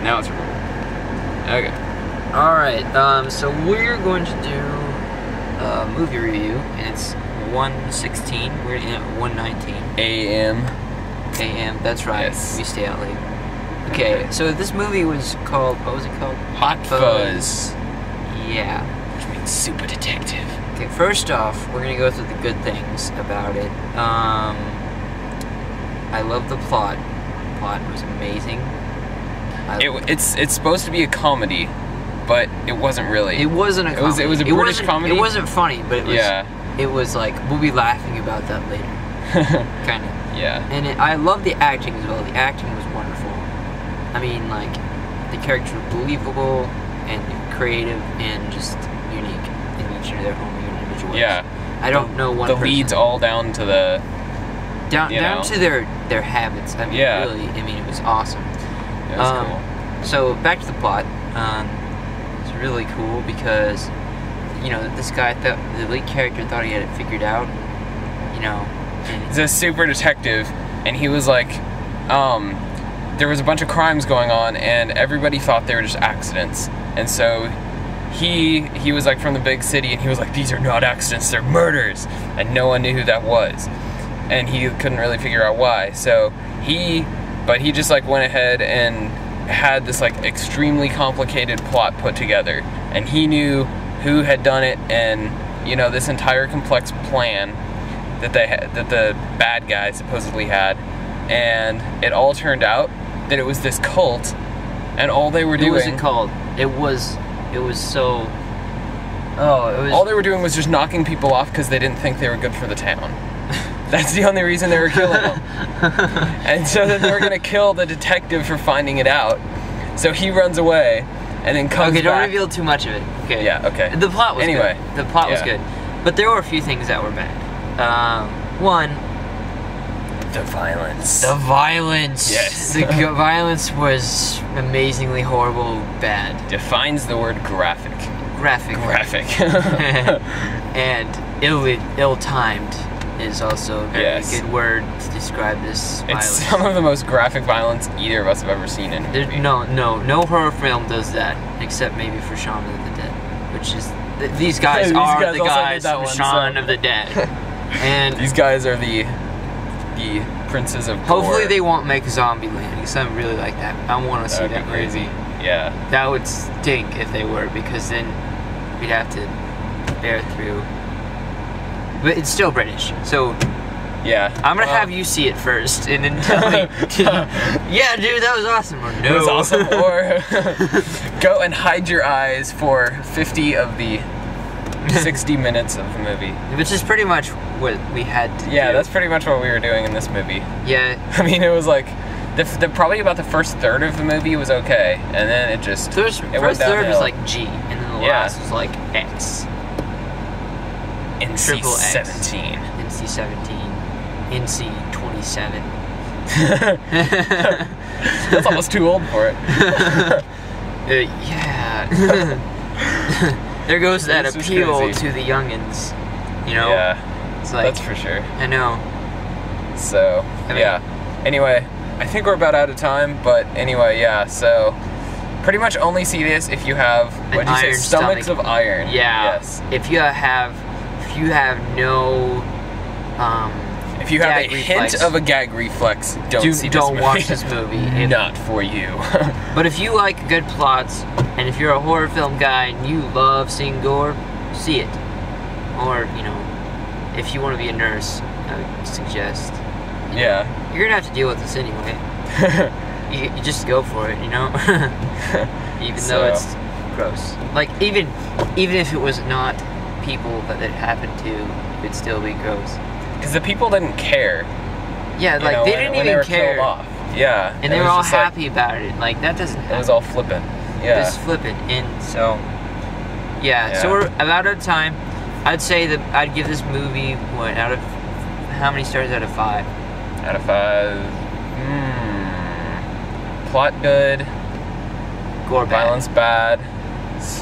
Now it's recording. Okay. Alright, so we're going to do a movie review, and it's 1:16. We're in at 1:19 A.M. That's right. Yes. We stay out late. Okay, so this movie was called, what was it called? Hot Fuzz. Yeah. Which means super detective. Okay, first off, we're gonna go through the good things about it. I love the plot. The plot was amazing. It's supposed to be a comedy, but it wasn't really. It wasn't a comedy. It was a British comedy. It wasn't funny, but it was. Yeah. It was like, we'll be laughing about that later. Kind of. Yeah. And I love the acting as well. The acting was wonderful. I mean, like, the characters were believable and creative and just unique in each of their own individual ways. Yeah. I don't know one The person. leads all down to the. Down to their habits. I mean, Yeah. really. I mean, it was awesome. It was cool. So back to the plot. It's really cool because, you know, this guy thought, the lead character thought he had it figured out. You know. He's a super detective, and he was like, there was a bunch of crimes going on, and everybody thought they were just accidents. And so he was like from the big city, and he was like, these are not accidents, they're murders. And no one knew who that was. And he couldn't really figure out why. So he just like went ahead and had this like extremely complicated plot put together. And he knew who had done it, and, you know, this entire complex plan that the bad guy supposedly had, and it all turned out that it was this cult, and all they were doing. It wasn't called. It was so. All they were doing was just knocking people off because they didn't think they were good for the town. That's the only reason they were killing them. And so then they were gonna kill the detective for finding it out. So he runs away, and then comes back. Okay, don't reveal too much of it. Okay. Yeah. Okay. The plot was anyway. good. The plot was good, but there were a few things that were bad. One, the violence. The violence. Yes. The violence was amazingly horrible, bad. Defines the word graphic. Graphic. And ill-timed is also a very good word to describe this violence. It's some of the most graphic violence either of us have ever seen in a movie. No horror film does that, except maybe for Shaun of the Dead, which is these guys are the guys from Shaun of the Dead. And these guys are the princes of gore. Hopefully they won't make Zombieland, because I really like that. I want to see that crazy. Yeah. That would stink if they were, because then we'd have to bear through. But it's still British, so yeah. I'm gonna have you see it first, and then tell me, yeah, dude, that was awesome, or no. It was awesome, or go and hide your eyes for 50 of the 60 minutes of the movie. Which is pretty much what we had to do. Yeah, that's pretty much what we were doing in this movie. Yeah. I mean, it was like, probably about the first third of the movie was okay, and then it just, first third was like G, and then the last was like X. NC-17. NC-17. NC-27. That's almost too old for it. Yeah. There goes that appeal to the youngins, you know? Yeah, it's like, that's for sure. I know. So, yeah. Anyway, I think we're about out of time, but anyway, yeah, so pretty much only see this if you have, what'd you say, stomachs of iron. Yeah. Yes. If you have no, if you have a hint of a gag reflex, don't watch this movie. Not for you. But if you like good plots, and if you're a horror film guy and you love seeing gore, see it. Or, you know, if you want to be a nurse, I would suggest. Yeah. You're gonna have to deal with this anyway. you just go for it, you know? Even though it's gross. Like, even if it was not people that it happened to, it would still be gross. Because the people didn't care. Yeah, like, they didn't even care. Killed off. Yeah. And they were all happy about it. Like, that doesn't happen. It was all flippant. Yeah. Just flippant. And so, yeah, so we're about out of time. I'd say that I'd give this movie, what, out of, how many stars out of 5? Out of 5, plot good, gore bad. violence bad. So